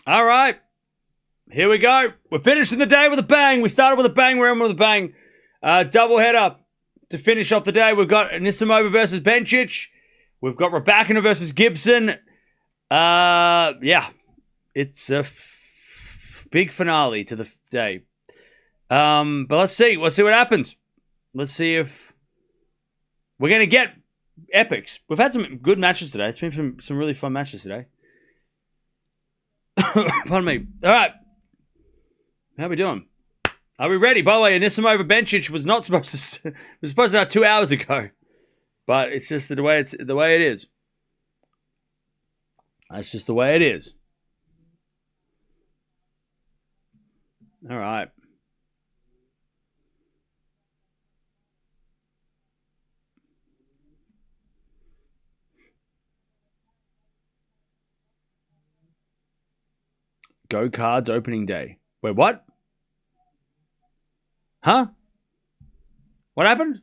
All right. Here we go. We're finishing the day with a bang. We started with a bang. We're in with a bang. Double header to finish off the day. We've got Anisimova versus Bencic. We've got Rybakina versus Gibson. Yeah. It's a big finale to the day. But let's see. Let's see what happens. Let's see if we're going to get epics. We've had some good matches today. It's been some really fun matches today. Pardon me. All right. How are we doing? Are we ready? By the way, Anisimova Bencic was not supposed to. Was supposed to have 2 hours ago, but it's just the way it is. That's just the way it is. All right. Go Cards opening day. Wait, what? Huh? What happened?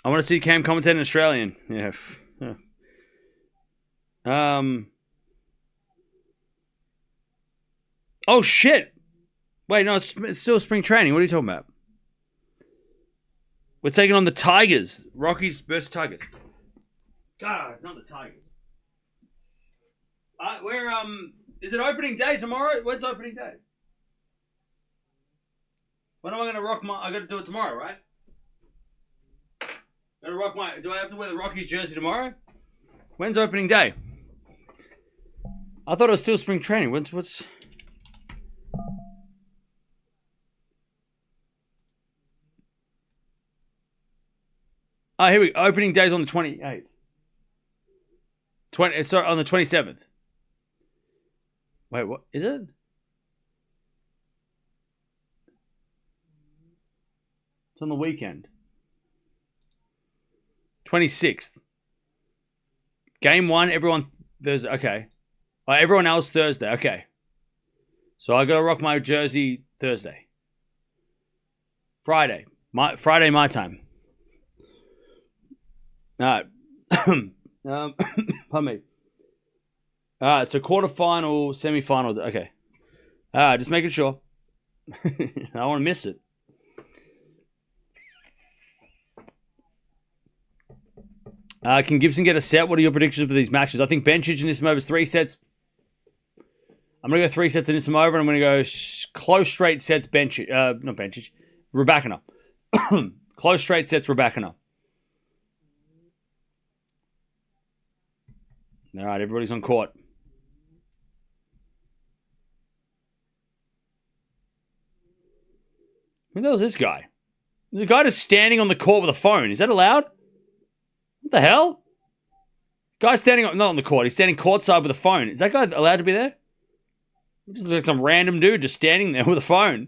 I want to see Cam commentate in Australian. Yeah. Oh, shit. Wait, no, it's still spring training. What are you talking about? We're taking on the Tigers. Rockies versus Tigers. God, not the Tigers. Is it opening day tomorrow? When's opening day? When am I going to rock I got to do it tomorrow, right? Do I have to wear the Rockies jersey tomorrow? When's opening day? I thought it was still spring training. What's... Oh, here we go. Opening day's on the 28th. Sorry, on the 27th. Wait, what is it? It's on the weekend. 26th. Game 1, everyone Thursday. Okay. Everyone else Thursday. Okay. So I gotta rock my jersey Thursday. Friday my time. Alright. Pardon me. Alright, so quarterfinal, semi-final. Okay. Alright, just making sure. I don't want to miss it. Can Gibson get a set? What are your predictions for these matches? I think Bencic and Anisimova 3 sets. I'm going to go 3 sets in Anisimova, and I'm going to go close straight sets Bencic. Not Bencic. Rybakina. Close straight sets Rybakina. All right, everybody's on court. Who the hell is this guy? There's a guy just standing on the court with a phone. Is that allowed? What the hell? Guy's standing not on the court. He's standing courtside with a phone. Is that guy allowed to be there? He just looks like some random dude just standing there with a phone.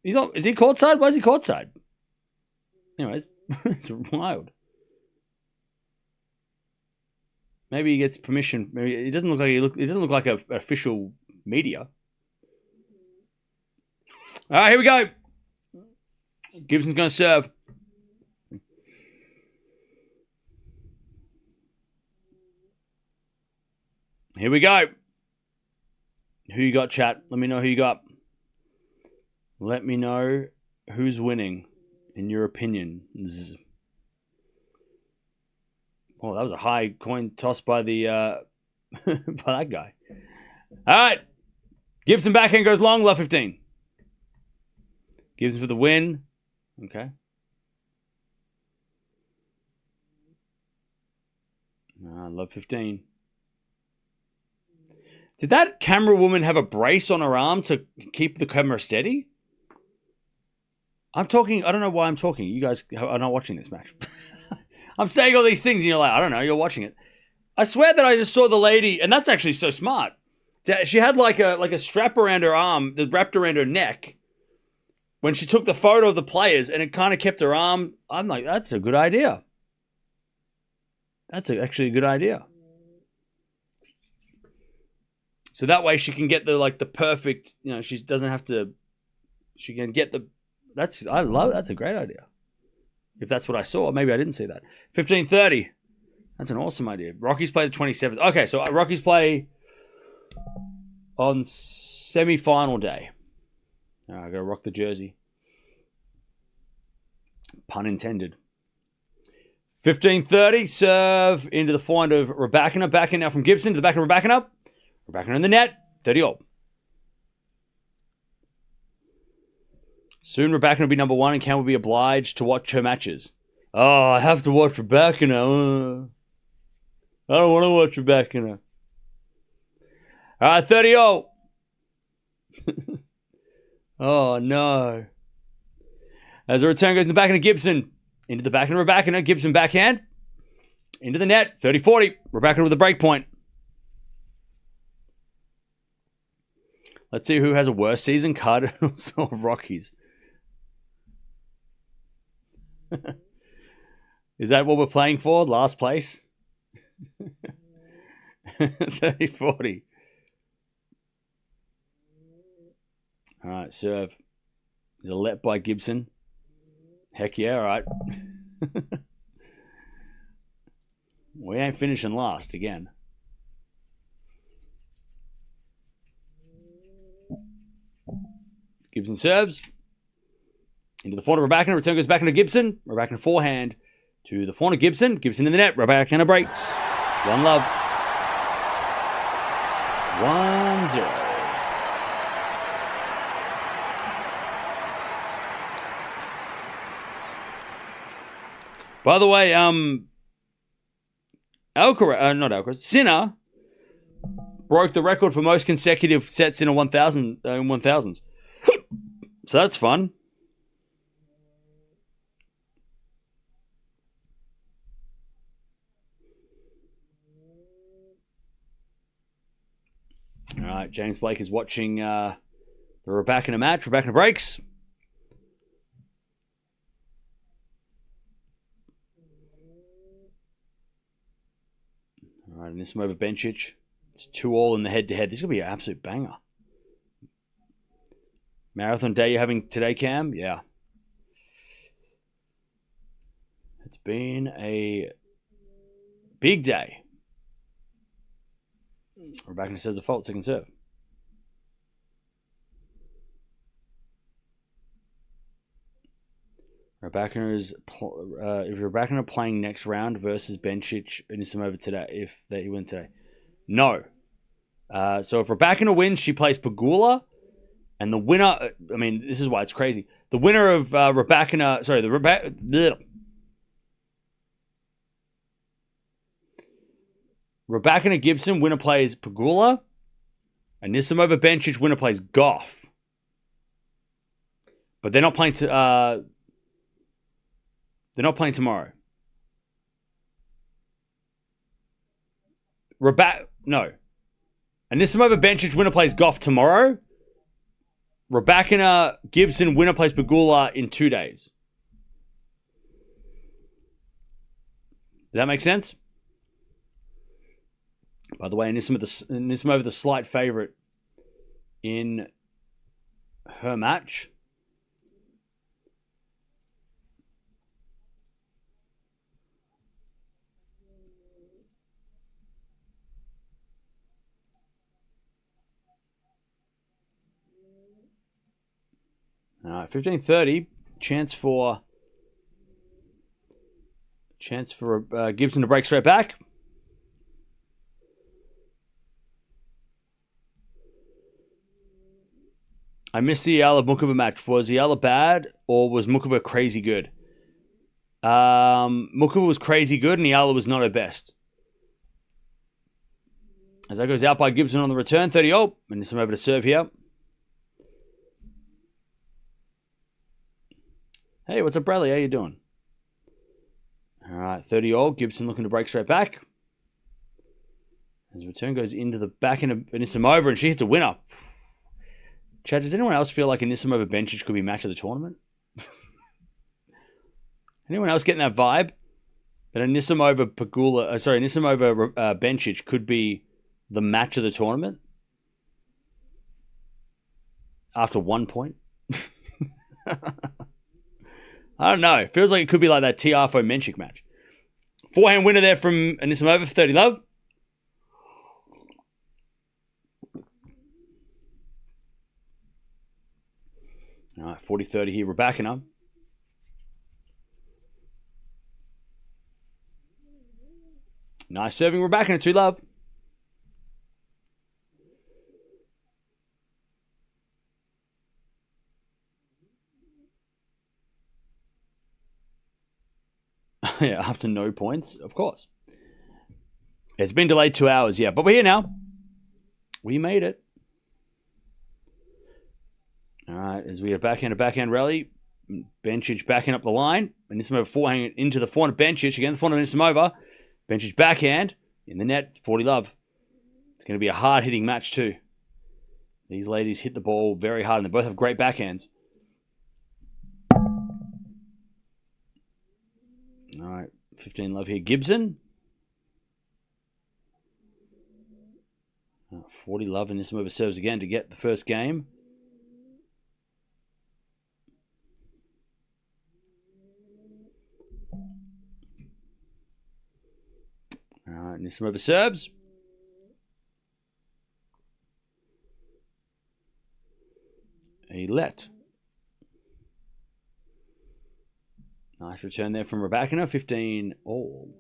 Is he courtside? Why is he courtside? Anyways, it's wild. Maybe he gets permission. Maybe it doesn't look like it doesn't look like an official media. All right, here we go. Gibson's going to serve. Here we go. Who you got, chat? Let me know who you got. Let me know who's winning, in your opinion. Oh, that was a high coin toss by the by that guy. All right. Gibson backhand goes long, love 15. Gibson for the win. Okay. Love 15. Did that camera woman have a brace on her arm to keep the camera steady? I'm talking. I don't know why I'm talking. You guys are not watching this match. I'm saying all these things and you're like, I don't know, you're watching it. I swear that I just saw the lady, and that's actually so smart. She had like a strap around her arm that wrapped around her neck when she took the photo of the players, and it kind of kept her arm. I'm like, that's a good idea. That's actually a good idea. So that way she can get the perfect, she doesn't have to, she can get that's a great idea. If that's what I saw, maybe I didn't see that. 15:30. That's an awesome idea. Rockies play the 27th. Okay, so Rockies play on semi-final day. I got to rock the jersey. Pun intended. 15:30, serve into the forehand of Rybakina. Back in now from Gibson to the back of Rybakina. Rybakina in the net, 30-all. Soon Rybakina will be number one and Cam will be obliged to watch her matches. Oh, I have to watch Rybakina. I don't want to watch Rybakina. All right, 30-all. Oh, no. As the return goes in the back of Gibson. Into the back of Rybakina. Gibson backhand. Into the net. 30-40. Rybakina with a break point. Let's see who has a worse season. Cardinals or Rockies. Is that what we're playing for? Last place? 30-40. All right, serve. Is a let by Gibson. Heck yeah, all right. We ain't finishing last again. Gibson serves. Into the forehand of Rybakina. Return goes back into Gibson. Rybakina forehand to the forehand of Gibson. Gibson in the net. Rybakina breaks. 1-love. 1-0. By the way, Sinner broke the record for most consecutive sets in a 1000s. So that's fun. All right, James Blake is watching the Rybakina match. Rybakina breaks. All right, Anisimova over Bencic. It's 2-all in the head-to-head. This is going to be an absolute banger. Marathon day you're having today, Cam? Yeah. It's been a big day. Rybakina says a fault, second serve. If Rybakina playing next round versus Bencic and Anisimova today, if they win today. No. So if Rybakina wins, she plays Pegula. And the winner, I mean, this is why it's crazy. The winner of Rybakina, sorry, Rybakina Gibson, winner plays Pegula. And Anisimova Bencic, winner plays Gauff. But they're not playing tomorrow. No. Anisimova Bencic, winner plays Gauff tomorrow. Rybakina Gibson, winner plays Pegula in 2 days. Does that make sense? By the way, Anisimova the slight favorite in her match. All right, 15:30. Chance for Gibson to break straight back. I missed the Eala Mukova match. Was Eala bad or was Mukova crazy good? Mukova was crazy good and Eala was not her best. As that goes out by Gibson on the return, 30-0. And this time over to serve here. Hey, what's up, Bradley? How you doing? All right, 30-all. Gibson looking to break straight back. His return goes into the back end of Anisimova, and she hits a winner. Chad, does anyone else feel like Anisimova Bencic could be match of the tournament? Anyone else getting that vibe? That Anisimova Bencic could be the match of the tournament? After 1 point? I don't know. It feels like it could be like that Tiafo Mencic match. Forehand winner there from Anisimova for 30 love. All right, 40-30 here, Rybakina. Nice serving, Rybakina, 2-love. Yeah, after no points, of course. It's been delayed 2 hours, yeah, but we're here now. We made it. All right, as we have backhand rally. Bencic backing up the line. Anisimova forehand into the forehand of Bencic. Again, the forehand of Anisimova. Bencic backhand in the net, 40-love. It's going to be a hard-hitting match too. These ladies hit the ball very hard, and they both have great backhands. All right, 15-love here. Gibson. 40-love, and Anisimova serves again to get the first game. All right, Anisimova serves. A let. Nice return there from Rybakina. 15-all.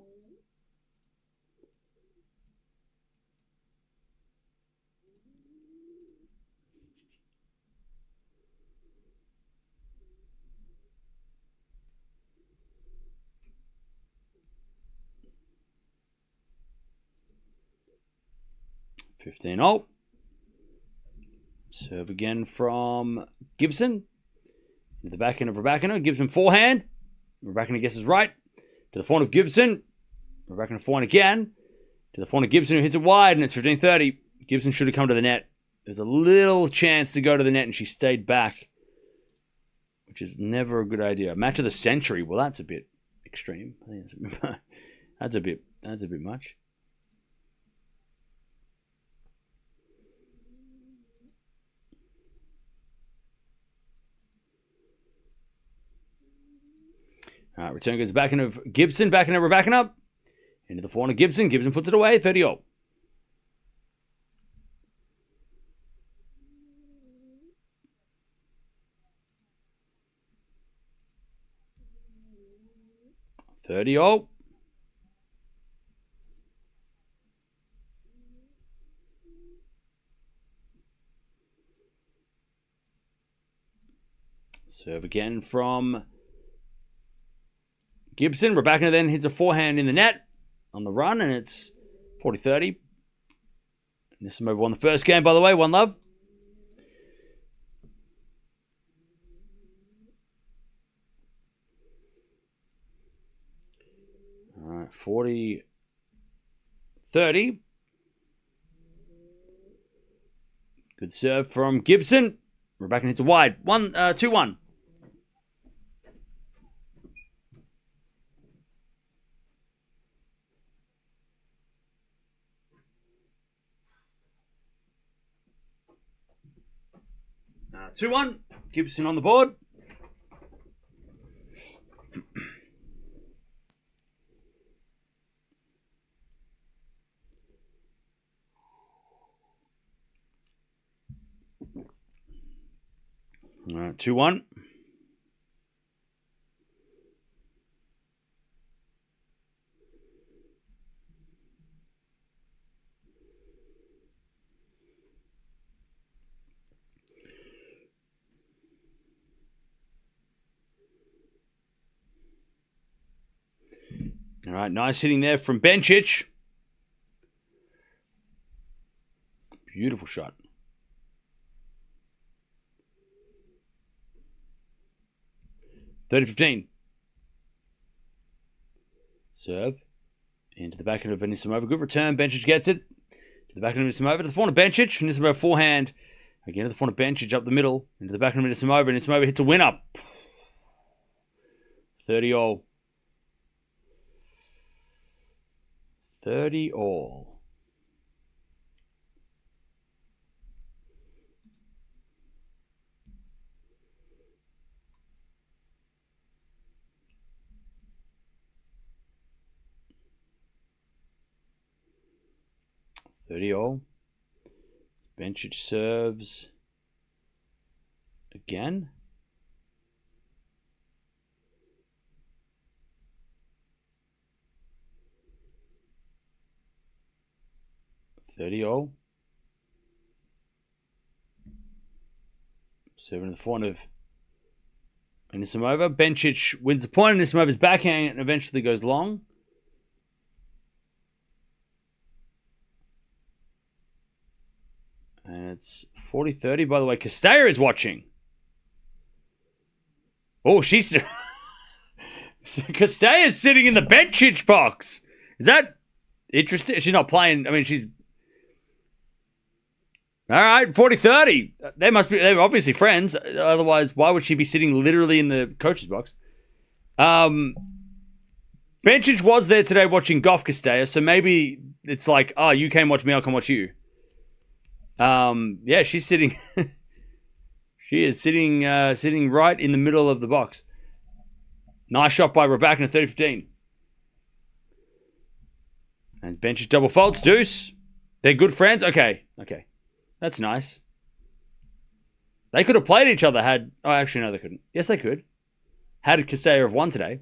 Serve again from Gibson. Into the backhand of Rybakina. Gibson forehand. Rybakina guesses right. To the forehand of Gibson. Rybakina forehand again. To the forehand of Gibson, who hits it wide, and it's 15-30. Gibson should have come to the net. There's a little chance to go to the net, and she stayed back, which is never a good idea. Match of the century. Well, that's a bit extreme. I think that's a bit much. All right, return goes back into Gibson, back into Rybakina. Into the forehand of Gibson. Gibson puts it away, 30-all. Serve again from Gibson. Rybakina then hits a forehand in the net on the run, and it's 40-30. Anisimova won the first game, by the way. 1-love. All right, 40-30. Good serve from Gibson. Rybakina hits a wide. 2-1. Uh, 2-1. Gibson on the board. All right, 2-1. All right, nice hitting there from Bencic. Beautiful shot. (30-15). Serve. Into the backhand of Anisimova. Good return. Bencic gets it. To the backhand of Anisimova. To the forehand of Bencic. Anisimova forehand. Again to the forehand of Bencic up the middle. Into the backhand of Anisimova. Anisimova hits a winner. 30-all. 30-all. Bencic serves again. 30-all. Serving to the forehand of Anisimova. Bencic wins the point. Anisimova's backhand and eventually goes long. And it's 40-30. By the way, Castella is watching. Oh, she's... Castella's sitting in the Bencic box. Is that interesting? She's not playing. I mean, she's... All right, 40-30. They're obviously friends. Otherwise, why would she be sitting literally in the coach's box? Bencic was there today watching Gauff Castella, so maybe it's like, oh, you came watch me, I'll come watch you. Yeah, she's sitting... she is sitting right in the middle of the box. Nice shot by Rybakina, 30-15. And Bencic double faults, deuce. They're good friends? Okay. That's nice. They could have played each other had... Oh, actually, no, they couldn't. Yes, they could. Had Castella have won today.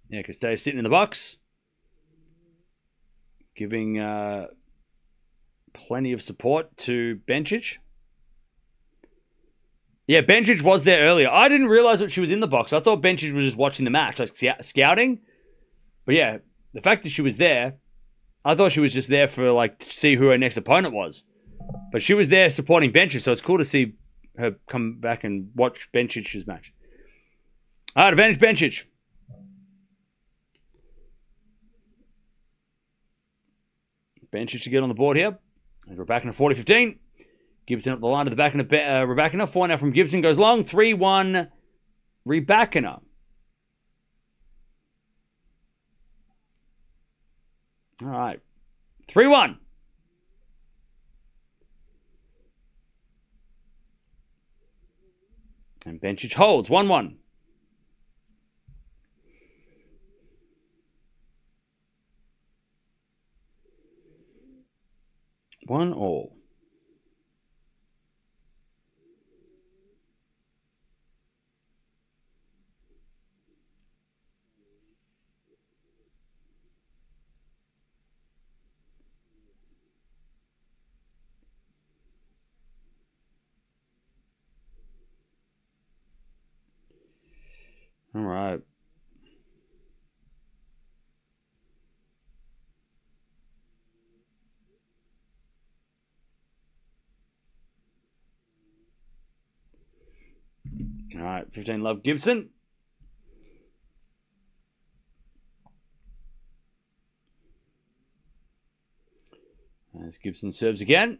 Yeah, Castella's sitting in the box. Giving plenty of support to Bencic. Yeah, Bencic was there earlier. I didn't realize that she was in the box. I thought Bencic was just watching the match, like scouting. But yeah, the fact that she was there, I thought she was just there for, like, to see who her next opponent was. But she was there supporting Bencic, so it's cool to see her come back and watch Bencic's match. All right, advantage Bencic. Bencic to get on the board here. And Rybakina 40-15. Gibson up the line to the back of Rybakina. 4 now from Gibson goes long. 3-1 Rybakina. All right. 3-1. And Bencic holds. 1-1. One all. All right. All right, 15 love Gibson. As Gibson serves again.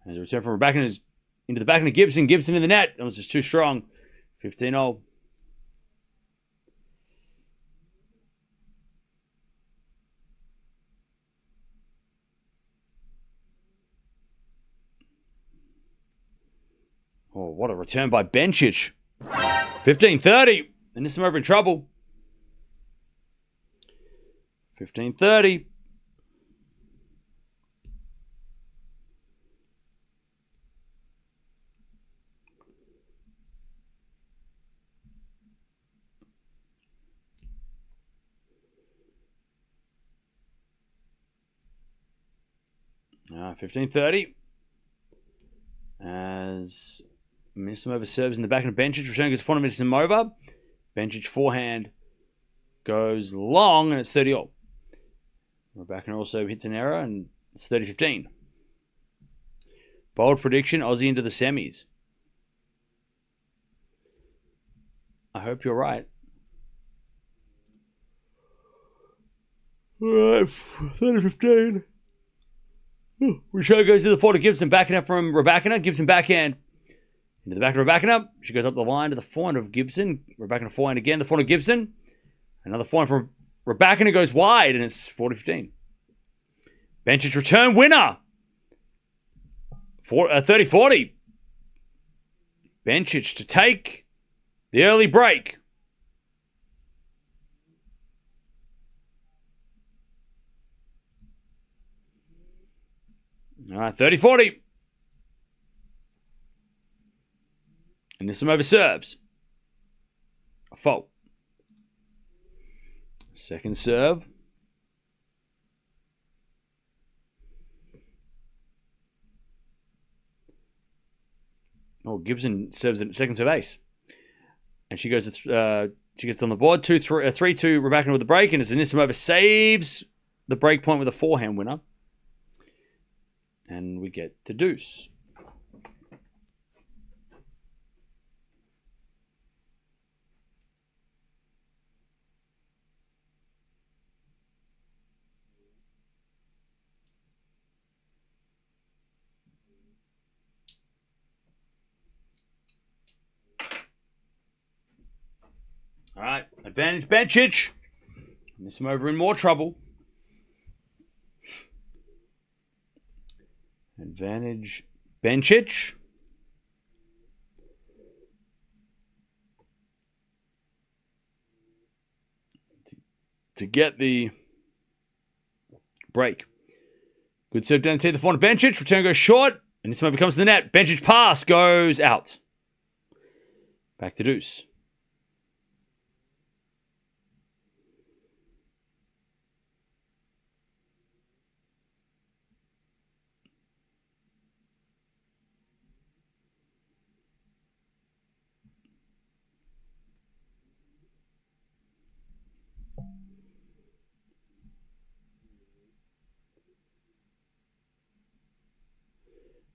As a return from Rybakina into the back of Gibson. Gibson in the net. That was just too strong. 15-0. Oh, what a return by Bencic. 15-30. And this time over in trouble. 15-30. Ah, 15-30. As Anisimova serves in the back of Bencic. Return goes front of Anisimova. Bencic forehand goes long, and it's 30-all. Rybakina also hits an error, and it's 30-15. Bold prediction, Aussie into the semis. I hope you're right. All right, 30-15. Richo goes to the forward of Gibson, backing up from Rybakina. Gibson backhand into the back of Rybakina. She goes up the line to the forehand of Gibson. Rybakina forehand again, the forehand of Gibson. Another forehand from Rybakina goes wide, and it's 40-15. Bencic return winner. 30-40. Bencic to take the early break. All right, 30-40. Anisimova serves. A fault. Second serve. Oh, Gibson serves at second serve ace. And she goes she gets on the board. 3-2 Rybakina with the break. And as Anisimova saves the break point with a forehand winner. And we get to deuce. All right, advantage Bencic. Anisimova in more trouble. Advantage Bencic. To get the break. Good serve down to the front of Bencic. Return goes short. And Anisimova comes to the net. Bencic pass goes out. Back to deuce.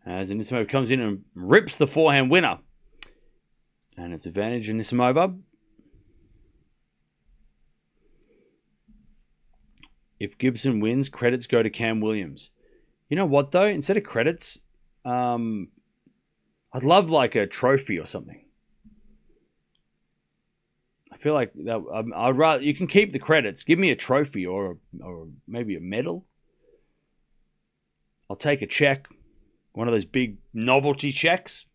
As Anisimova comes in and rips the forehand winner. And it's advantage Anisimova. If Gibson wins, credits go to Cam Williams. You know what, though? Instead of credits, I'd love like a trophy or something. I feel like that. I'd rather you can keep the credits. Give me a trophy or maybe a medal. I'll take a check. One of those big novelty checks.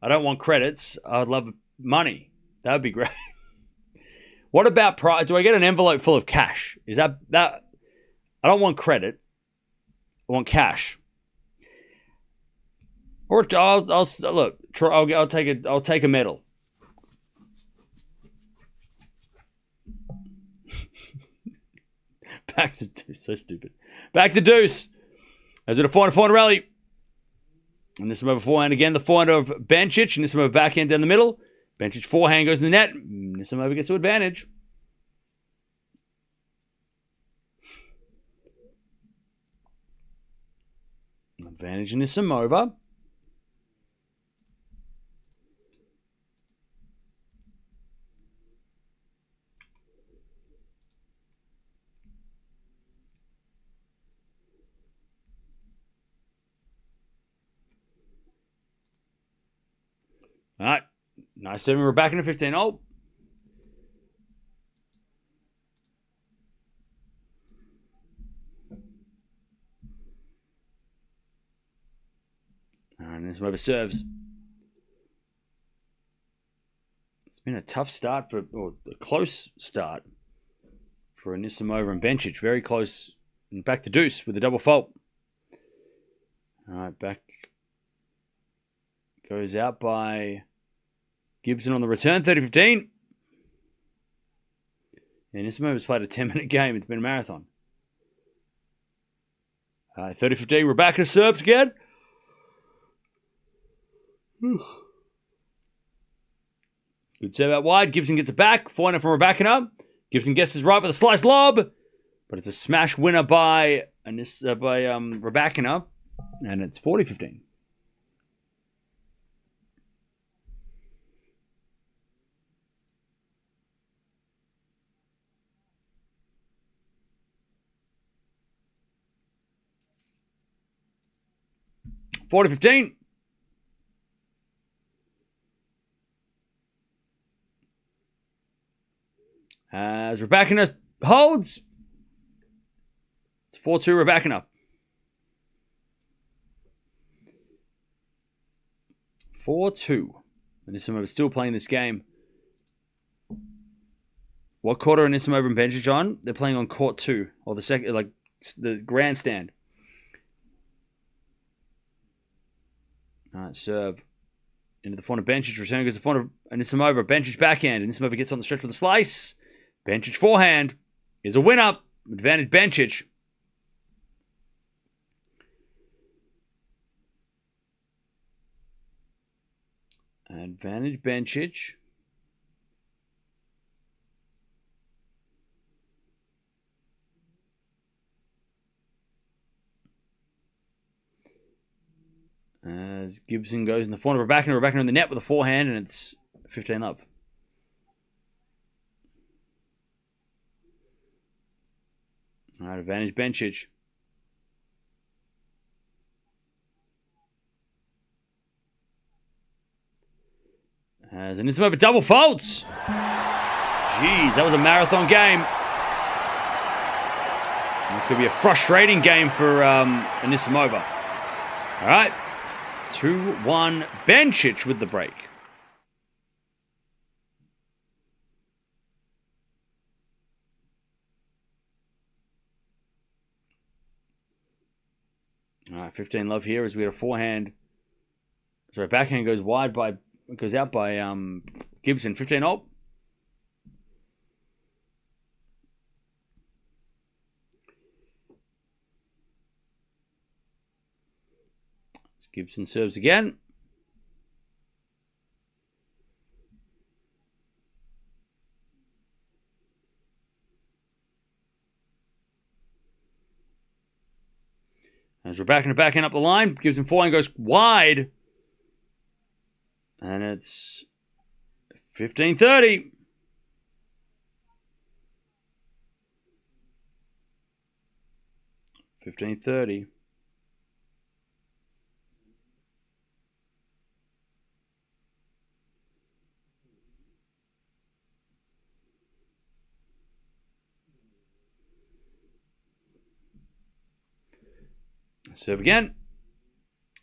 I don't want credits. I'd love money. That would be great. What about prize? Do I get an envelope full of cash? Is that? I don't want credit. I want cash. Or I'll look. I'll take a medal. Back to deuce. So stupid. Back to deuce. As it a forehand rally. And this is over forehand again. The forehand of Bencic. And this is over backhand down the middle. Bencic forehand goes in the net. Anisimova gets to advantage. Advantage Anisimova. All right. Nice serving. We're back in the 15. Oh. All right. This over serves. It's been a tough start or a close start for Anisimova and Bencic. Very close. And back to deuce with a double fault. All right. Back. Goes out by Gibson on the return, 30-15. And Anisimova's played a 10-minute game. It's been a marathon. 30-15. Rybakina serves again. Good serve out wide. Gibson gets it back. Forehand from Rybakina. Gibson guesses right with a slice lob. But it's a smash winner by Rybakina. And it's 40-15. (40-15). As Rybakina holds. It's 4-2 Rybakina. 4-2. Anisimova is still playing this game. What court are Anisimova and Bencic on? They're playing on court 2. Or the second, like the grandstand. All right, serve. Into the front of Bencic. Return goes to the front of Anisimova. Bencic backhand. Anisimova gets on the stretch with a slice. Bencic forehand is a winner. Advantage Bencic. Advantage Bencic. As Gibson goes in the front of Rybakina. Rybakina in the net with a forehand, and it's 15 love. All right, advantage Bencic. As Anisimova double faults. Jeez, that was a marathon game. And it's going to be a frustrating game for Anisimova. All right. 2-1 Bencic with the break. All right, 15 love here as we had a forehand. Sorry, backhand goes out by Gibson. 15-0. Gibson serves again. As Rybakina backhand up the line, Gibson forehand goes wide. And it's 15-30. Serve again.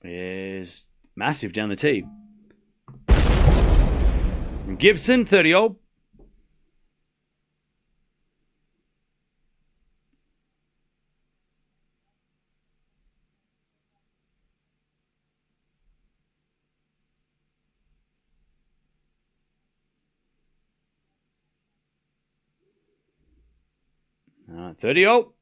Is massive down the tee. From Gibson, 30-0. All right, 30-0.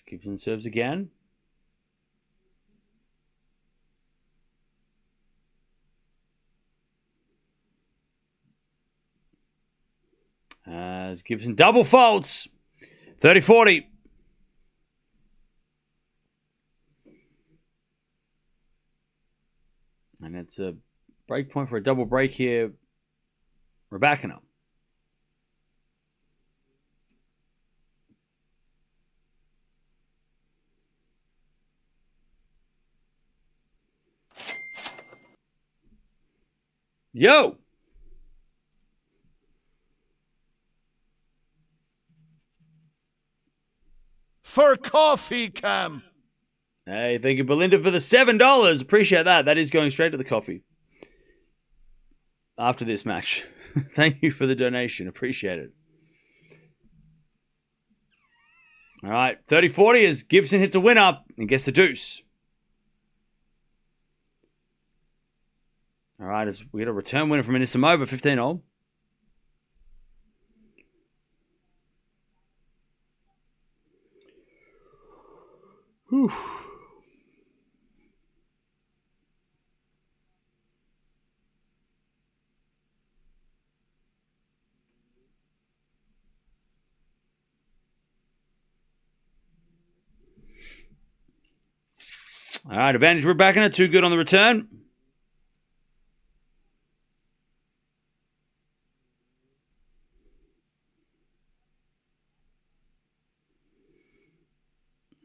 Gibson serves again. As Gibson double faults. 30-40. And it's a break point for a double break here. Rybakina. Yo! For coffee, Cam. Hey, thank you, Belinda, for the $7. Appreciate that. That is going straight to the coffee. After this match. Thank you for the donation. Appreciate it. All right, 30-40 as Gibson hits a winner and gets the deuce. All right, as we get a return winner from Anisimova, 15-0. Whew. All right, advantage Rybakina, too good on the return.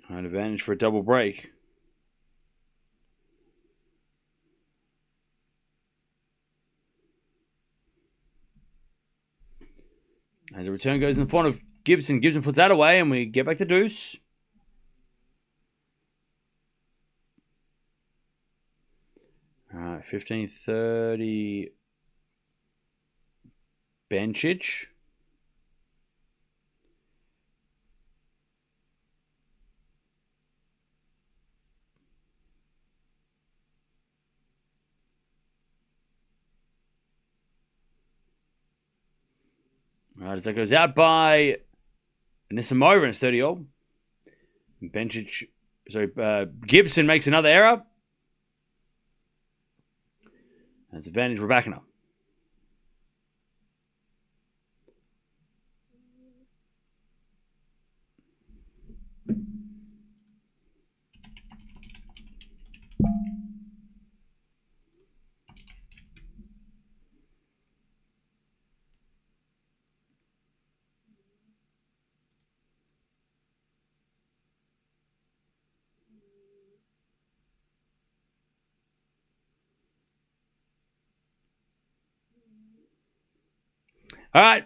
All right, advantage for a double break. As the return goes in the front of Gibson, Gibson puts that away and we get back to deuce. All right, 15-30 Bencic. All right, as that goes out by Anisimova and it's 30-all. Gibson makes another error. That's advantage Rybakina. All right.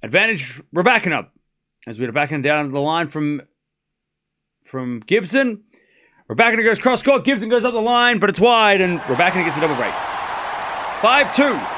Advantage Rybakina. As we're backing down the line from Gibson. Rybakina goes cross court. Gibson goes up the line, but it's wide, and Rybakina gets the double break. 5-2.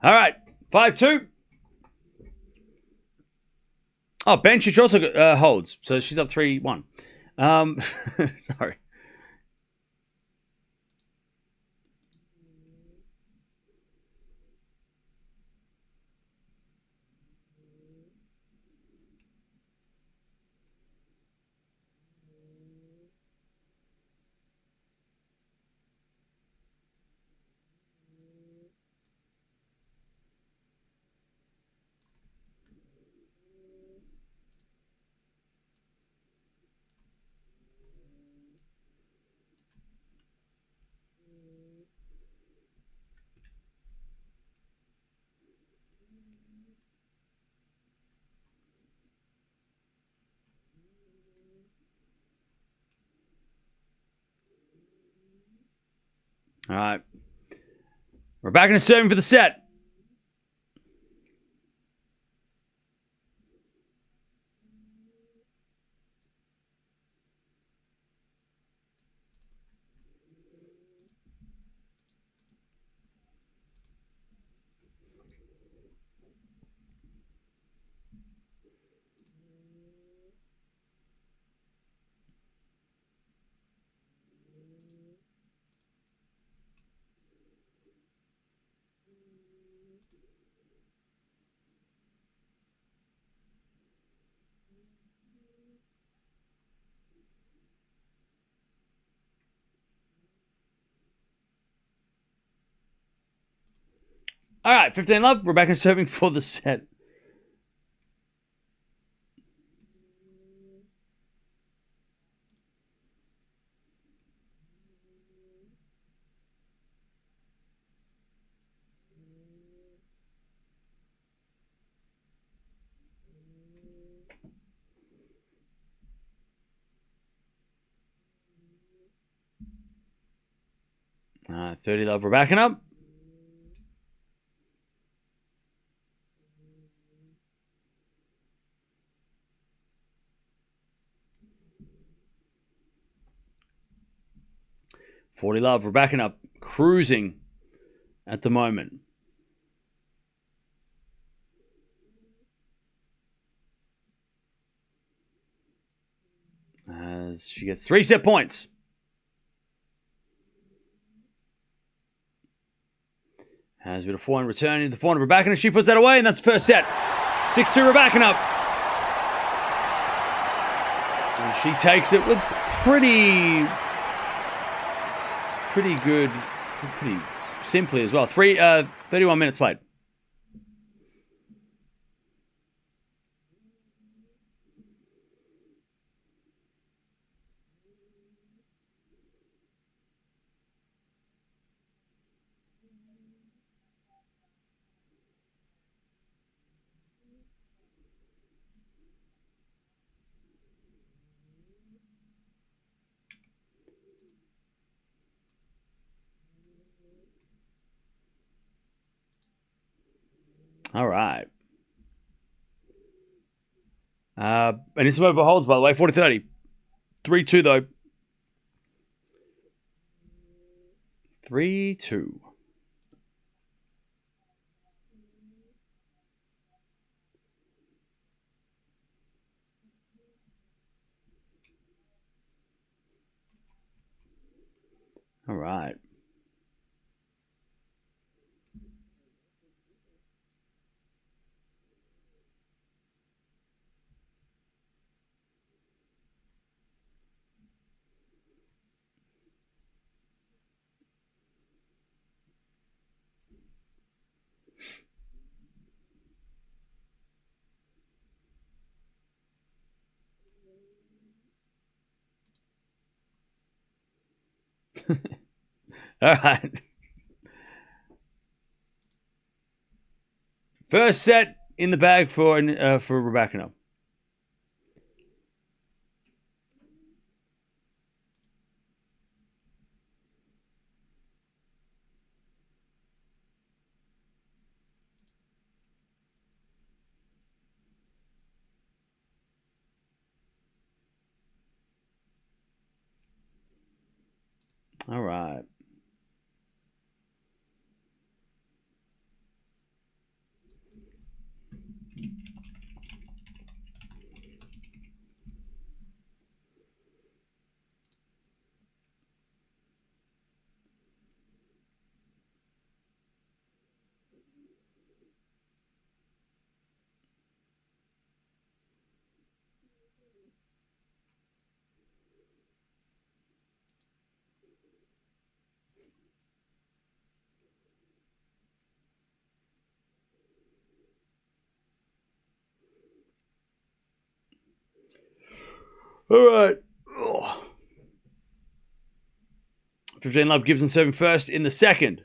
All right, 5-2. Oh, Bencic also holds, so she's up 3-1. Sorry. All right. We're back in a serving for the set. All right, 15-love. We're back in serving for the set. All right, 30-love. We're backing up. $40-love. We're backing up. Cruising at the moment. As she gets 3 set points. As with a 4-1 returning the 400 Rybakina, she puts that away, and that's the first set. 6-2 Rybakina. And she takes it with pretty good, pretty simply as well. 31 minutes played. All right. Anisimova holds, by the way, 40-30. 3-2, though. 3-2. All right. All right. First set in the bag for Rybakina. All right. All right. 15 love. Gibson serving first in the second.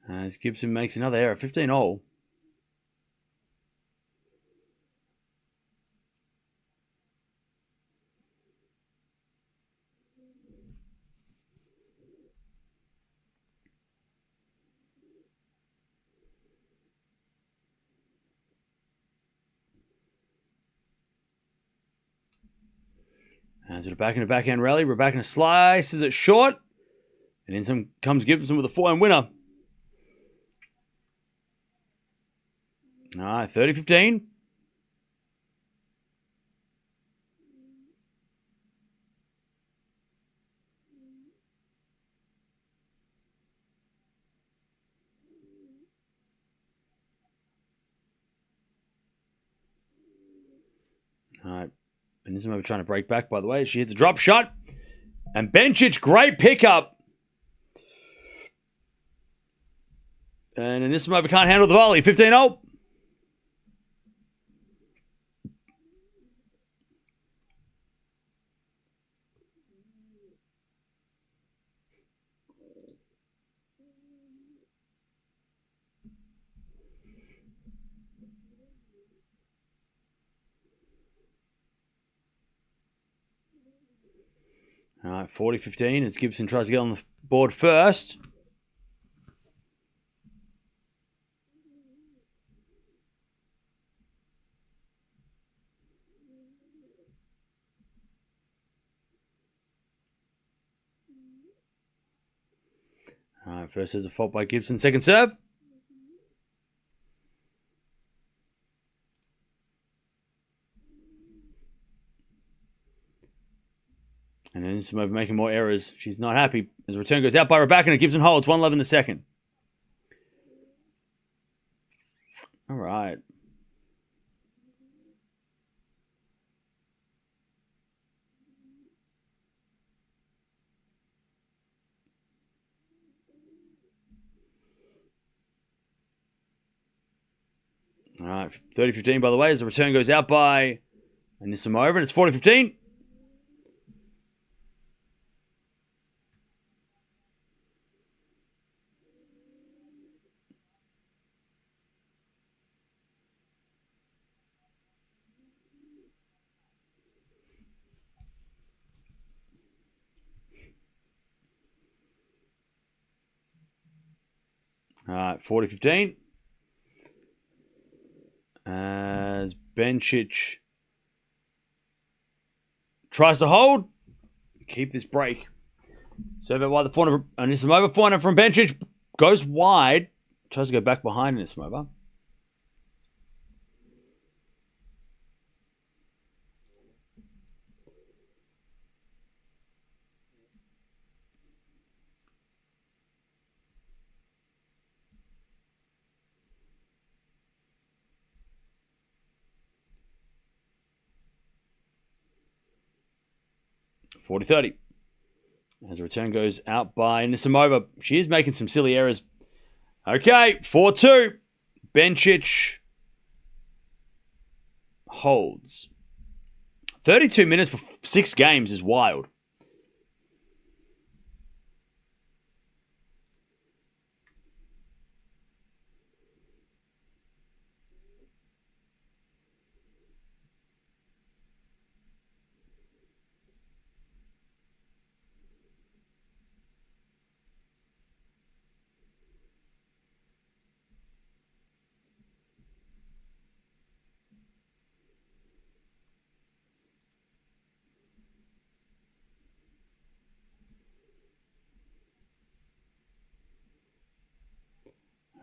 As Gibson makes another error. 15-all. As it back in a backhand rally, Rybakina slices it short. And in comes Gibson with a forehand winner. All right, 30-15. All right. Anisimova trying to break back, by the way. She hits a drop shot. And Bencic, great pickup. And Anisimova can't handle the volley. 15-0. All right, 40-15 as Gibson tries to get on the board first. All right, first there's a fault by Gibson. Second serve. And Anisimova making more errors. She's not happy. As the return goes out by Rybakina, Gibson holds 1-love in the second. All right. All right, 30-15 by the way, as the return goes out by Anisimova, and it's 40-15. All right, 40-15. As Bencic tries to hold. Keep this break. Serve out wide the forehand. Anisimova forehand from Bencic. Goes wide. Tries to go back behind Anisimova. (40-30). As the return goes out by Anisimova. She is making some silly errors. Okay, 4-2. Bencic holds. 32 minutes for 6 games is wild.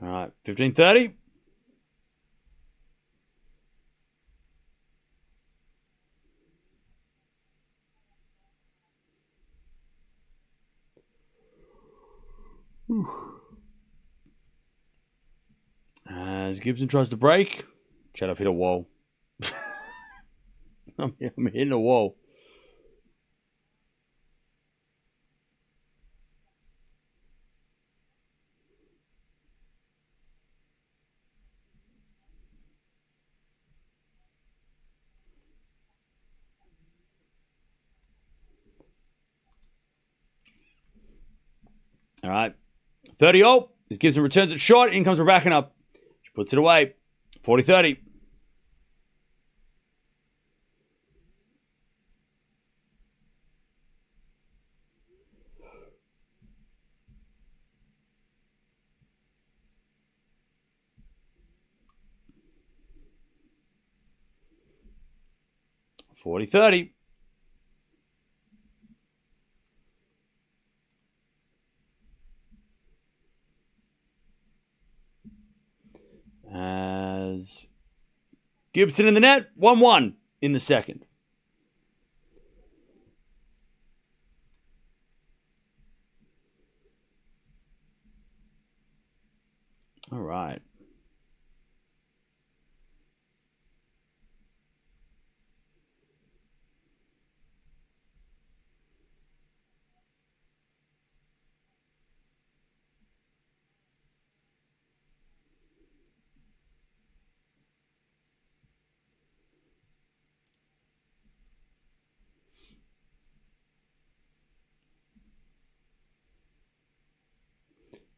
All right, 15-30. As Gibson tries to break. Chad, I've hit a wall. I'm hitting a wall. All right. 30-all. As Gibson returns it short. In comes Rybakina. She puts it away. 40-30. (40-30). As Gibson in the net, 1-1 in the second. All right.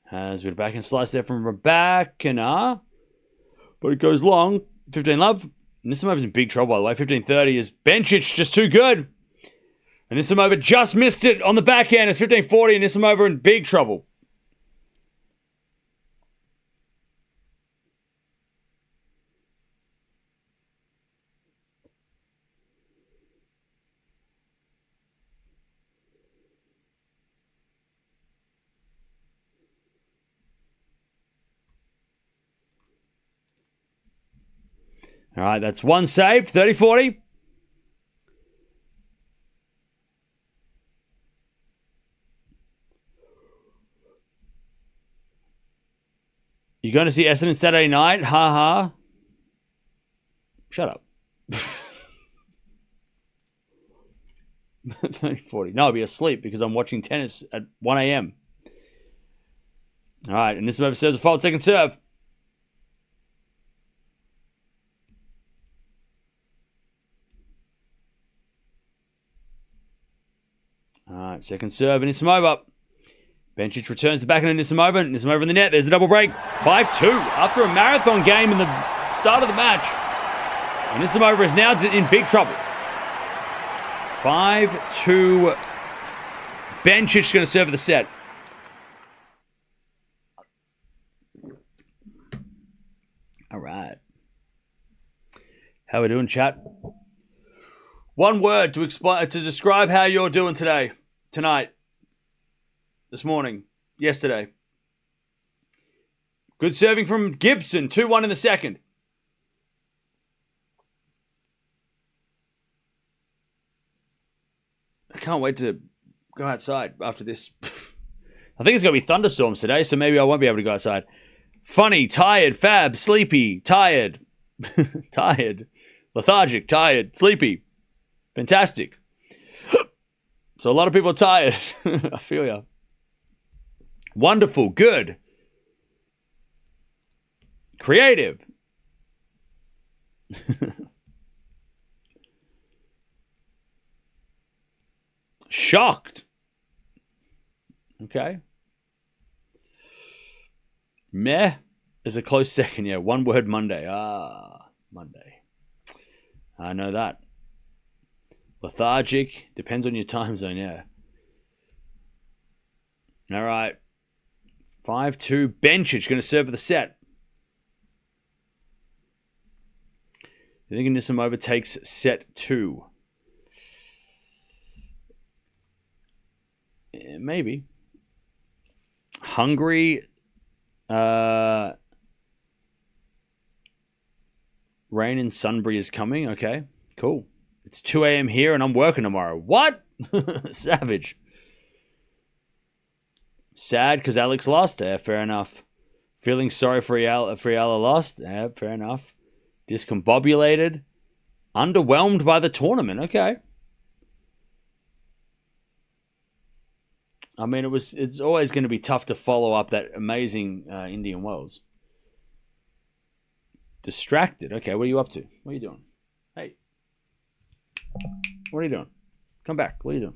As we're back and slice there from Rybakina. But it goes long. 15-love. Anisimova's in big trouble, by the way. 15-30 is Bencic just too good. Anisimova just missed it on the backhand. It's 15-40. Anisimova in big trouble. All right, that's one saved. 30-40. You're going to see Essendon Saturday night? Ha ha. Shut up. 30-40. No, I'll be asleep because I'm watching tennis at 1 a.m. All right, and this serves a fault second serve. All right, second serve, and Anisimova. Bencic returns the back of Anisimova. Anisimova in the net. There's a double break. 5-2 after a marathon game in the start of the match. Anisimova is now in big trouble. 5-2. Bencic going to serve the set. All right. How we doing, chat? One word to describe how you're doing today, tonight, this morning, yesterday. Good serving from Gibson, 2-1 in the second. I can't wait to go outside after this. I think it's going to be thunderstorms today, so maybe I won't be able to go outside. Funny, tired, fab, sleepy, tired. Tired. Lethargic, tired, sleepy. Fantastic. So a lot of people are tired. I feel ya. Wonderful, good. Creative. Shocked. Okay. Meh is a close second. Yeah, one word Monday. Monday. I know that. Lethargic. Depends on your time zone, yeah. All right. 5-2. Bencic going to serve for the set. You think Anisimova takes set 2? Yeah, maybe. Hungry. Rain in Sunbury is coming. Okay, cool. It's 2 a.m. here and I'm working tomorrow. What? Savage. Sad because Alex lost. Yeah, fair enough. Feeling sorry for Eala lost. Yeah, fair enough. Discombobulated. Underwhelmed by the tournament. Okay. I mean, it's always going to be tough to follow up that amazing Indian Wells. Distracted. Okay, what are you up to? What are you doing? Hey. What are you doing? Come back. What are you doing?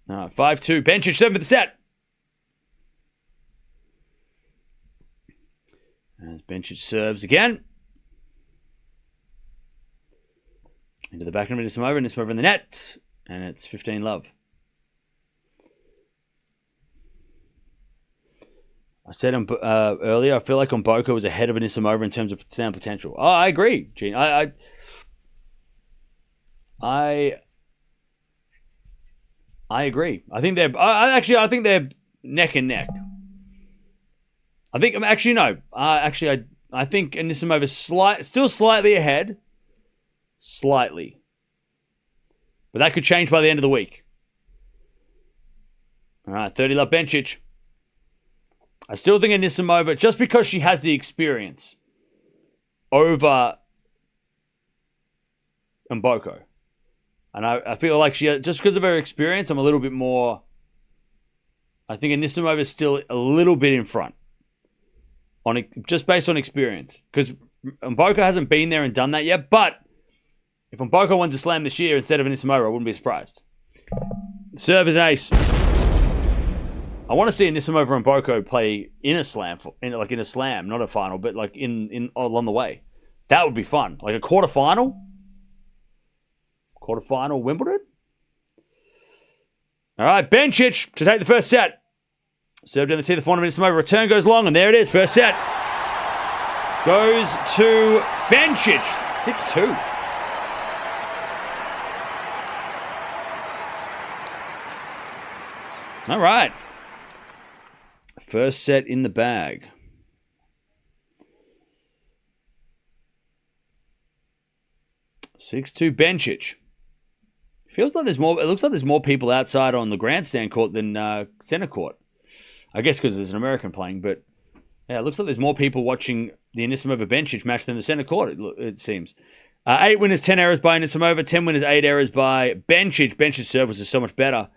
5-2. Bencic, 7 for the set. As Bencic serves again. Into the back of Anisimova, and Anisimova in the net. And it's 15-love. I said earlier, I feel like Mboko was ahead of Anisimova in terms of stand potential. Oh, I agree, Gene. I agree. I think they're. I think they're neck and neck. I think. Actually, no. I think Anisimova's still slightly ahead. Slightly, but that could change by the end of the week. All right, 30-love Bencic. I still think Anisimova, just because she has the experience over Mboko. And I feel like just because of her experience, I'm a little bit more... I think Anisimova is still a little bit in front. Just based on experience. Because Mboko hasn't been there and done that yet. But if Mboko wins a slam this year instead of Anisimova, I wouldn't be surprised. Serve is an ace. I want to see Anisimova and Mboko play in a slam, in a slam, not a final, but like in along the way. That would be fun. Like a quarterfinal Wimbledon. All right, Bencic to take the first set. Served in the tee, the final Anisimova. Return goes long, and there it is. First set goes to Bencic. 6-2. All right. First set in the bag. Six-two Bencic. Feels like there's more. It looks like there's more people outside on the grandstand court than center court. I guess because there's an American playing, but yeah, it looks like there's more people watching the Anisimova Bencic match than the center court. It seems. 8 winners, 10 errors by Anisimova. 10 winners, 8 errors by Bencic. Bencic's serve was just so much better,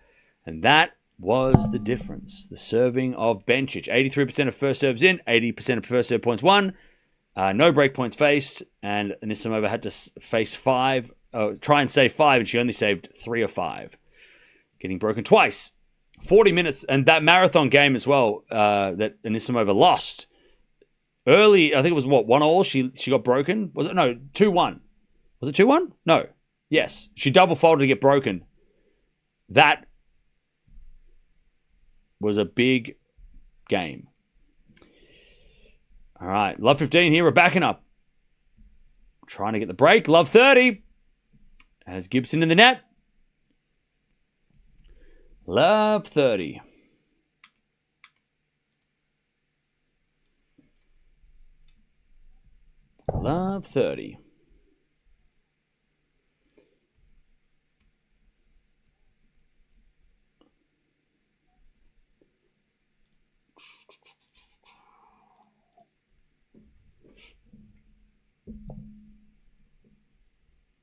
and that was the difference. The serving of Bencic. 83% of first serves in, 80% of first serve points won. No break points faced, and Anisimova had to face 5, try and save 5, and she only saved 3 of 5. Getting broken twice. 40 minutes, and that marathon game as well that Anisimova lost. Early, I think it was 1-1. She got broken. Was it? No, 2-1. Was it 2-1? No. Yes. She double folded to get broken. That was a big game. All right, love 15 here. We're backing up. Trying to get the break. Love 30. Has Gibson in the net. Love 30. Love 30.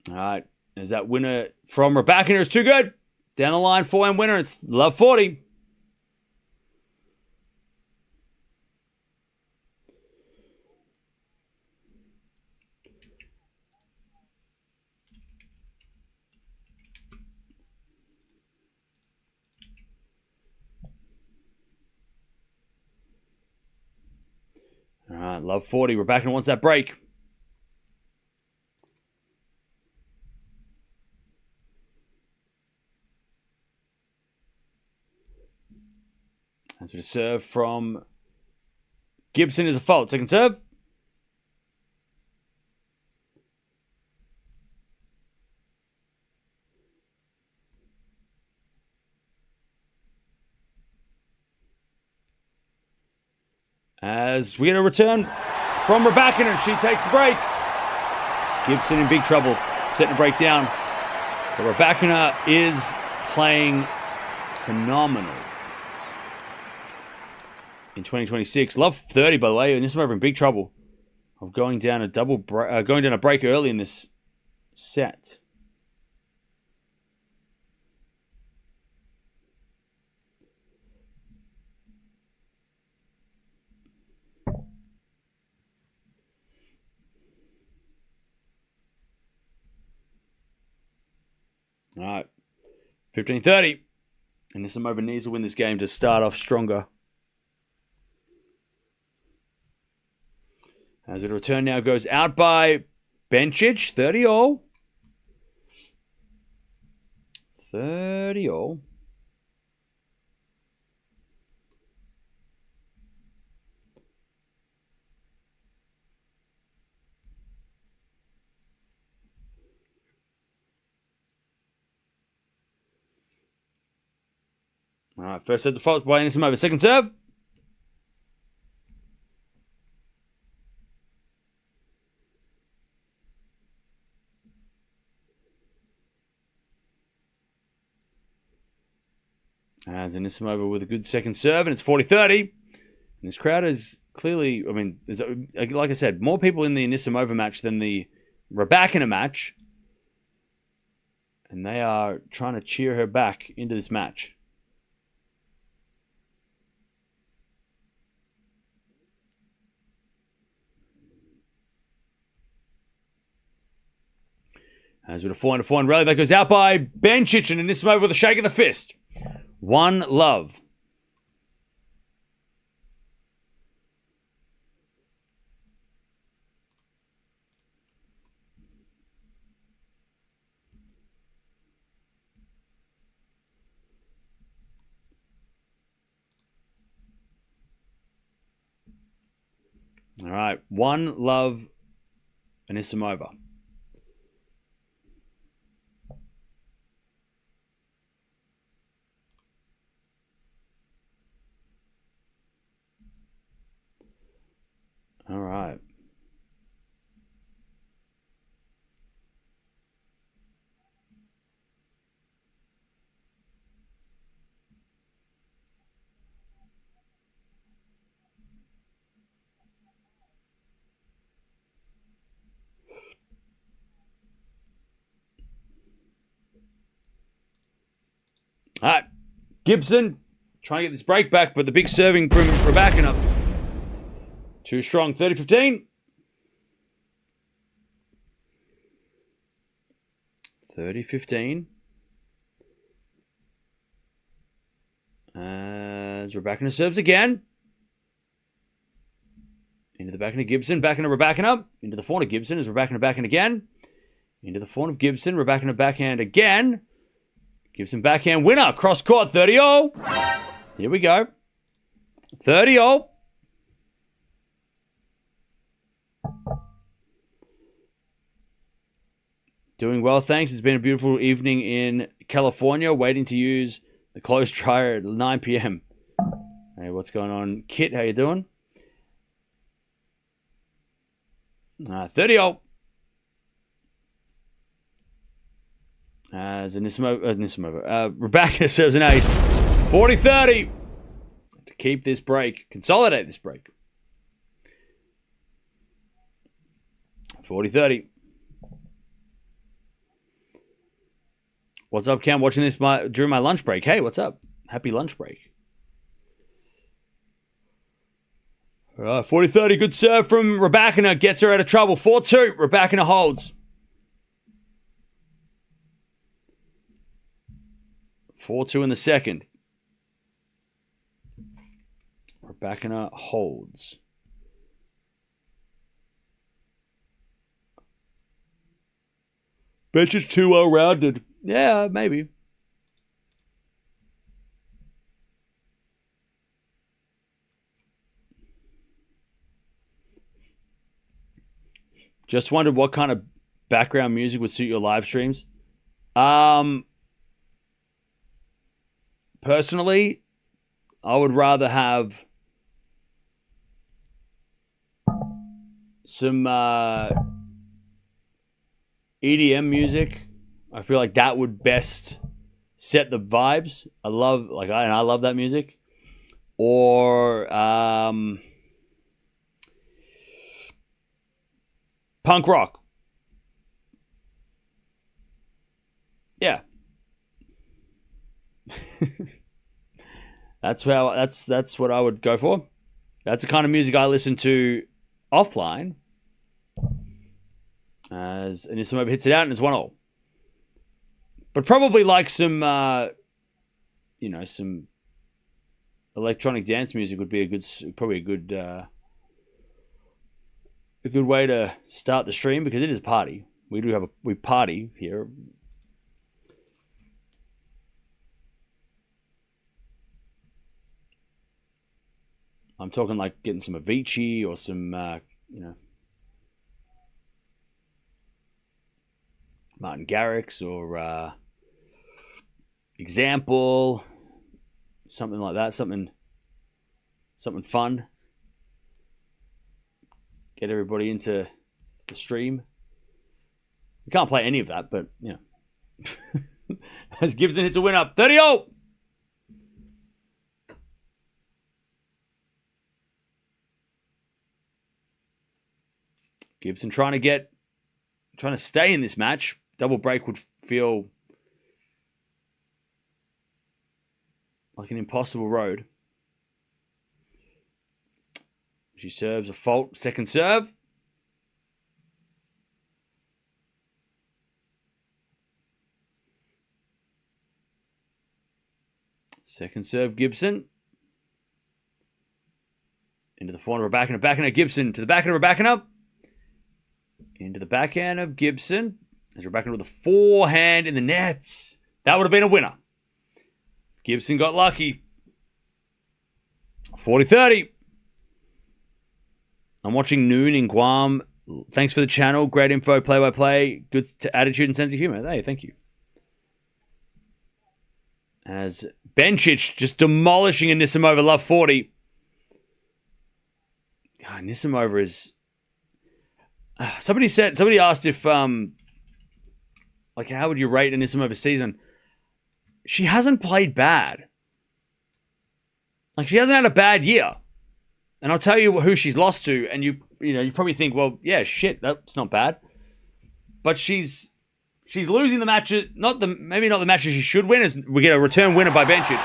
All right. Is that winner from Rybakina is too good. Down the line, 4-1 winner. It's love 40. All right, love 40. Rybakina wants that break. That's a serve from Gibson is a fault. Second serve. As we get a return from Rybakina, and she takes the break. Gibson in big trouble, setting the break down. But Rybakina is playing phenomenal in 2026. Love 30, by the way, and this is over in big trouble of going down a break early in this set. All right, 15-30. And Anisimova needs to win this game to start off stronger. As the return now goes out by Bencic, 30-all. 30-all. All right, first set default by Anisimova. Second serve. As Anisimova with a good second serve, and it's 40-30. And this crowd is clearly, I mean, there's, like I said, more people in the Anisimova match than the Rybakina match. And they are trying to cheer her back into this match. As with a 4-4 rally, that goes out by Bencic, and Anisimova with a shake of the fist. 1-love. All right, 1-love, Anisimova. All right. All right. Gibson trying to get this break back, but the big serving from Rybakina. Too strong, 30-15. 30-15. As Rybakina serves again. Into the backhand of Gibson, backhand of Rybakina. Into the forehand of Gibson as Rybakina backhand again. Into the forehand of Gibson, Rybakina backhand again. Gibson backhand winner, cross court, 30-all. Here we go. 30-all. Doing well, thanks. It's been a beautiful evening in California, waiting to use the clothes dryer at 9 p.m. Hey, what's going on? Kit, how you doing? 30-0. As Rybakina serves an ace. 40-30. To keep this break, consolidate this break. 40-30. What's up, Cam? Watching this during my lunch break. Hey, what's up? Happy lunch break. All right, 40-30. Good serve from Rybakina. Gets her out of trouble. 4-2. Rybakina holds. 4-2 in the second. Rybakina holds. Bencic too well rounded. Yeah, maybe. Just wondered what kind of background music would suit your live streams. Personally, I would rather have some EDM music. I feel like that would best set the vibes. I love that music. Or punk rock. Yeah. That's what I would go for. That's the kind of music I listen to offline. As Anisimova hits it out and it's 1-0. But probably like some some electronic dance music would be a good way to start the stream, because it is a party. We party here. I'm talking like getting some Avicii or some Martin Garrix or Example, something like that, something fun. Get everybody into the stream. We can't play any of that, but as Gibson hits a win up, 30-0. Gibson trying to stay in this match. Double break would feel like an impossible road. She serves a fault. Second serve. Second serve, Gibson. Into the forehand of Rybakina. Backhand of Gibson. To the backhand of Rybakina. Into the backhand of Gibson. As Rybakina with a forehand in the nets. That would have been a winner. Gibson got lucky. 40-30. I'm watching Noon in Guam. Thanks for the channel. Great info, play-by-play. Good attitude and sense of humor. Hey, thank you. As Bencic just demolishing Anisimova. Love 40. God, Anisimova is... Somebody asked if, how would you rate Anisimova's season? She hasn't played bad. She hasn't had a bad year. And I'll tell you who she's lost to, and you probably think, well, yeah, shit, that's not bad. But she's losing the matches, maybe not the matches she should win, as we get a return winner by Bencic.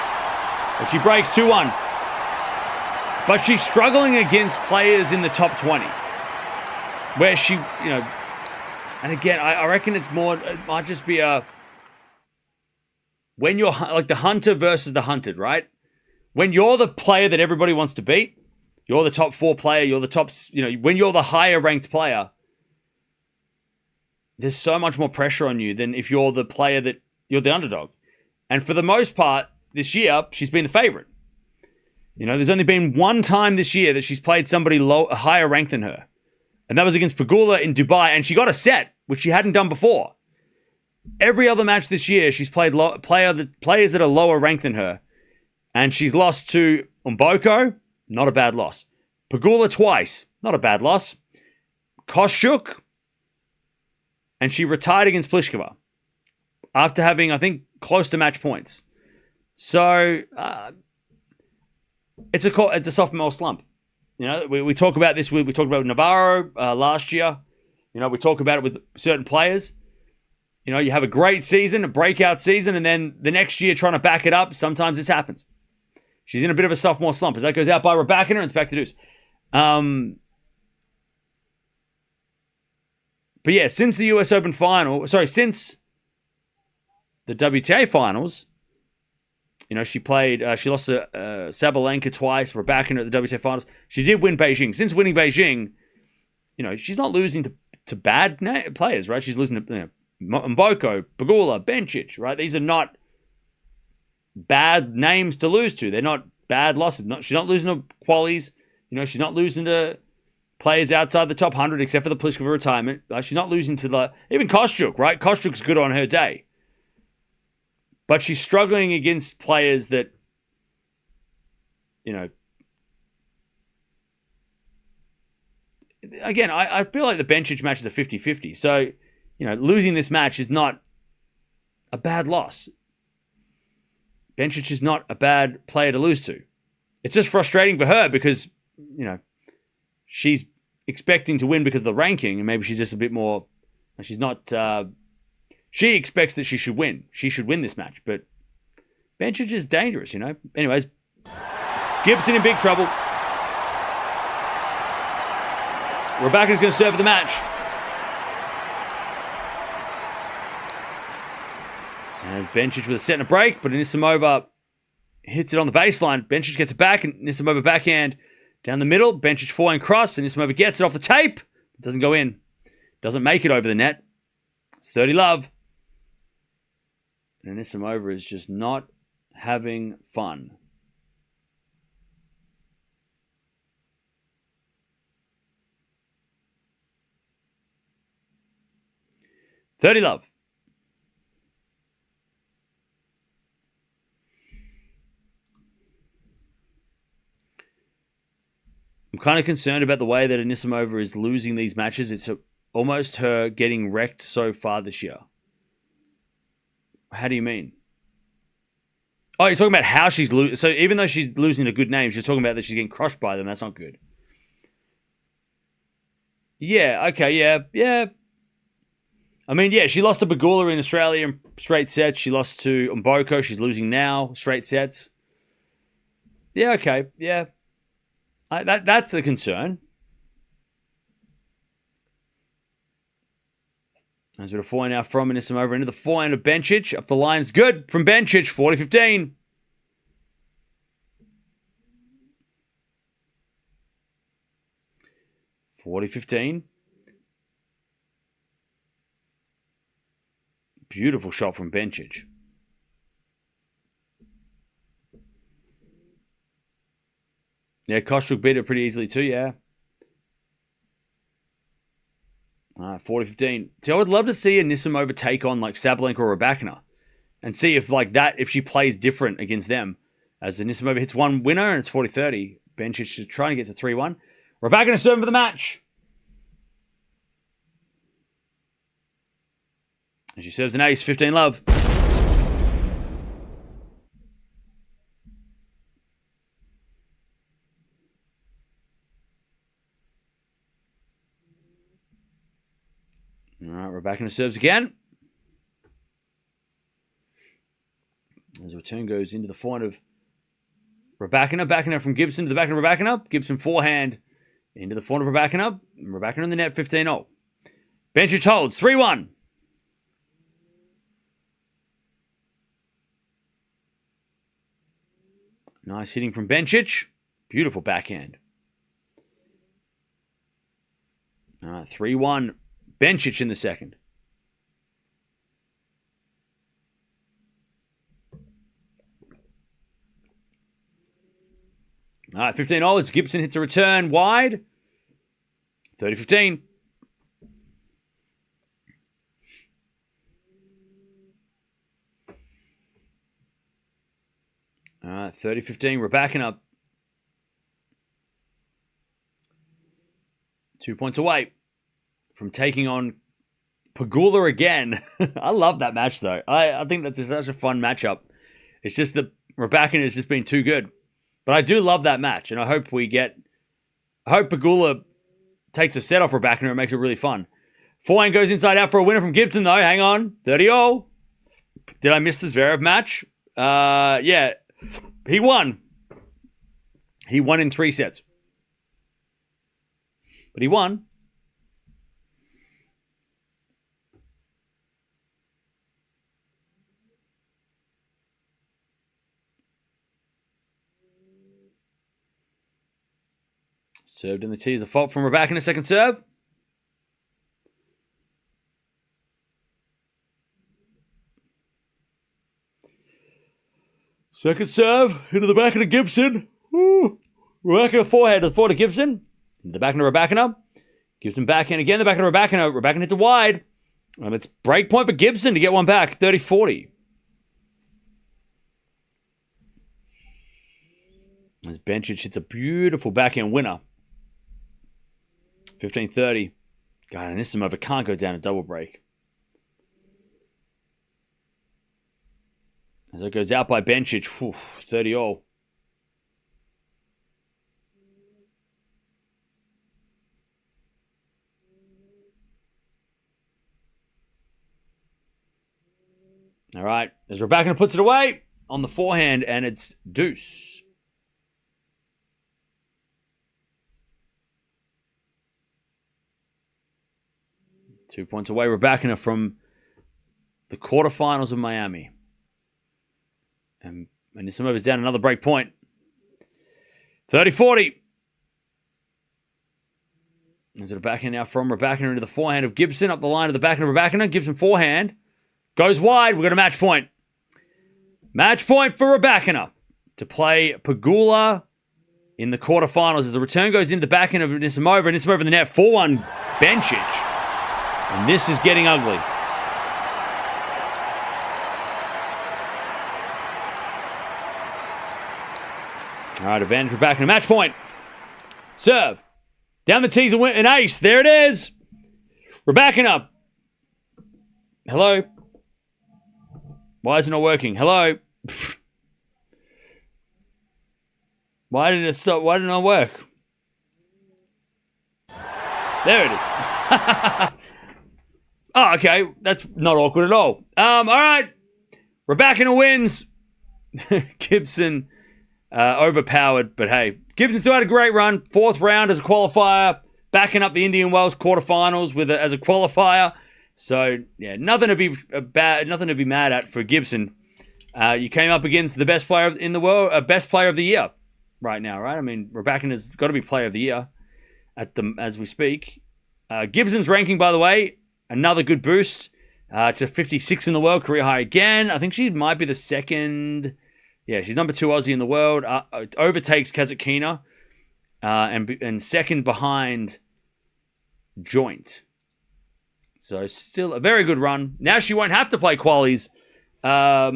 But she breaks 2-1. But she's struggling against players in the top 20. Where she, and again, I reckon it might just be when you're like the hunter versus the hunted, right? When you're the player that everybody wants to beat, you're the top 4 player, you're the top, when you're the higher ranked player, there's so much more pressure on you than if you're the player that you're the underdog. And for the most part, this year, she's been the favorite. There's only been one time this year that she's played somebody higher ranked than her. And that was against Pegula in Dubai, and she got a set, which she hadn't done before. every other match this year, she's played players that are lower ranked than her. And she's lost to Mboko, not a bad loss. Pegula twice, not a bad loss. Kostyuk, and she retired against Pliskova after having, I think, close to match points. So it's a sophomore slump. You know, we talk about this. We talked about Navarro last year. You know, we talk about it with certain players. You know, you have a great season, a breakout season, and then the next year trying to back it up. Sometimes this happens. She's in a bit of a sophomore slump. As that goes out by Rybakina, and it's back to Deuce. But yeah, since the US Open final, since the WTA finals, you know, she lost to Sabalenka twice, Rybakina at the WTA finals. She did win Beijing. Since winning Beijing, you know, she's not losing to bad players, right? She's losing to Mboko, Pegula, Bencic, right? These are not bad names to lose to. They're not bad losses. She's not losing to qualies. You know, she's not losing to players outside the top 100 except for the Pliskova retirement. She's not losing to even Kostyuk, right? Kostyuk's good on her day. But she's struggling against players that, you know, again, I feel like the Bencic match is a 50-50. So, you know, losing this match is not a bad loss. Bencic is not a bad player to lose to. It's just frustrating for her because, you know, she's expecting to win because of the ranking, and maybe she's just a bit more. She's not. She expects that she should win. She should win this match, but Bencic is dangerous, you know. Anyways, Gibson in big trouble. Rybakina's going to serve for the match. As Bencic with a set and a break, but Anisimova hits it on the baseline. Bencic gets it back, and Anisimova backhand down the middle. Bencic forehand cross, and Anisimova gets it off the tape. It doesn't go in. Doesn't make it over the net. It's 30-love. And Anisimova is just not having fun. $30-love. I'm kind of concerned about the way that Anisimova is losing these matches. It's almost her getting wrecked so far this year. How do you mean? Oh, you're talking about how she's losing. So even though she's losing to good names, you're talking about that she's getting crushed by them. That's not good. Yeah, okay, yeah. I mean, yeah, she lost to Pegula in Australia in straight sets. She lost to Mboko. She's losing now, straight sets. Yeah, okay, yeah. That's a concern. There's a bit of forehand now from Anisimova into the forehand of Bencic. Up the line's good from Bencic, 40-15. Beautiful shot from Bencic. Yeah, Kostyuk beat it pretty easily too, yeah. 40-15. See, I would love to see Anisimova take on like Sabalenka or Rybakina and see if like that, if she plays different against them. As Anisimova hits one winner and it's 40-30. Bencic is trying to get to 3-1. Rybakina serving for the match. And she serves an ace, 15-love. All right, Rybakina serves again. As the return goes into the forehand of Rybakina. Backhand from Gibson to the backhand of Rybakina. Gibson forehand into the forehand of Rybakina. Rybakina in the net, 15-0. Bencic holds, 3-1. Nice hitting from Bencic. Beautiful backhand. All right, 3-1. Bencic in the second. All right, 15-0. Gibson hits a return wide. 30-15. right, 30-15. Rybakina. 2 points away from taking on Pegula again. I love that match, though. I think that's such a fun matchup. It's just that Rybakina has just been too good. But I do love that match, and I hope Pegula takes a set off Rybakina and makes it really fun. Forehand goes inside out for a winner from Gibson, though. Hang on. 30-all. Did I miss the Zverev match? Yeah. He won. He won in 3 sets. But he won. Served in the tee is a fault from Rybakina, second serve. Second serve into the back of the Gibson. Rybakina forehand to the forward of Gibson. The back of Rybakina. Gibson backhand again. The back of Rybakina. Rybakina hits it wide. And it's break point for Gibson to get one back. 30-40. As Bencic hits a beautiful backhand winner. 15-30. God, Anisimova can't go down a double break. As it goes out by Bencic. 30-all. All right. As Rybakina puts it away on the forehand, and it's deuce. Two points away, Rybakina from the quarterfinals of Miami. And Anisimova's down another break point. 30-40. There's a backhand now from Rybakina into the forehand of Gibson. Up the line of the backhand of Rybakina. Gibson forehand. Goes wide. We've got a match point. Match point for Rybakina to play Pegula in the quarterfinals as the return goes into the backhand of Anisimova. Anisimova in the net. 4-1 Bencic. And this is getting ugly. All right, advantage Rybakina. Match point. Serve. Down the tees, an ace. There it is. Rybakina. Hello. Why isn't it working? Hello. Why did it stop? Why didn't it work? There it is. Oh, okay. That's not awkward at all. All right. Rybakina wins. Gibson overpowered, but hey, Gibson still had a great run. 4th round as a qualifier, backing up the Indian Wells quarterfinals as a qualifier. So yeah, nothing to be mad at for Gibson. You came up against the best player in the world, best player of the year right now, right? I mean, Rybakina's got to be player of the year as we speak. Gibson's ranking, by the way, another good boost to 56 in the world, career high again. I think she might be the second. Yeah, she's number 2 Aussie in the world. Overtakes Kazatkina and second behind Joint. So still a very good run. Now she won't have to play qualies for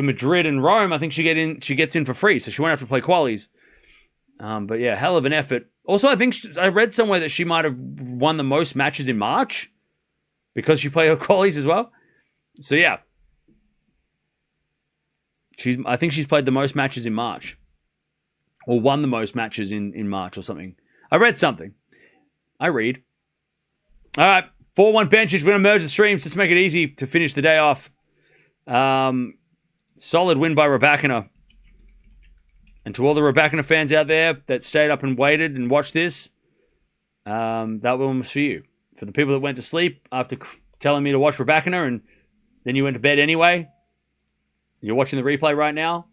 Madrid and Rome. I think she gets in for free, so she won't have to play qualies. But yeah, hell of an effort. Also, I think I read somewhere that she might have won the most matches in March because she played her qualies as well. So yeah. I think she's played the most matches in March. Or won the most matches in March or something. I read something. I read. All right. 4-1 Bencic. We're going to merge the streams just to make it easy to finish the day off. Solid win by Rybakina. And to all the Rybakina fans out there that stayed up and waited and watched this, that one was for you. For the people that went to sleep after telling me to watch Rybakina and then you went to bed anyway, you're watching the replay right now.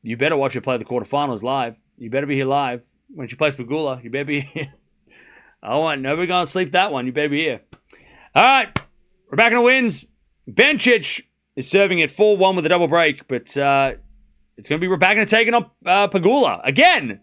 You better watch her play the quarterfinals live. You better be here live. When she plays Pegula, you better be here. I want nobody going to sleep that one. You better be here. All right. Rybakina wins. Bencic is serving at 4-1 with a double break, but it's going to be Rybakina taking on Pegula again.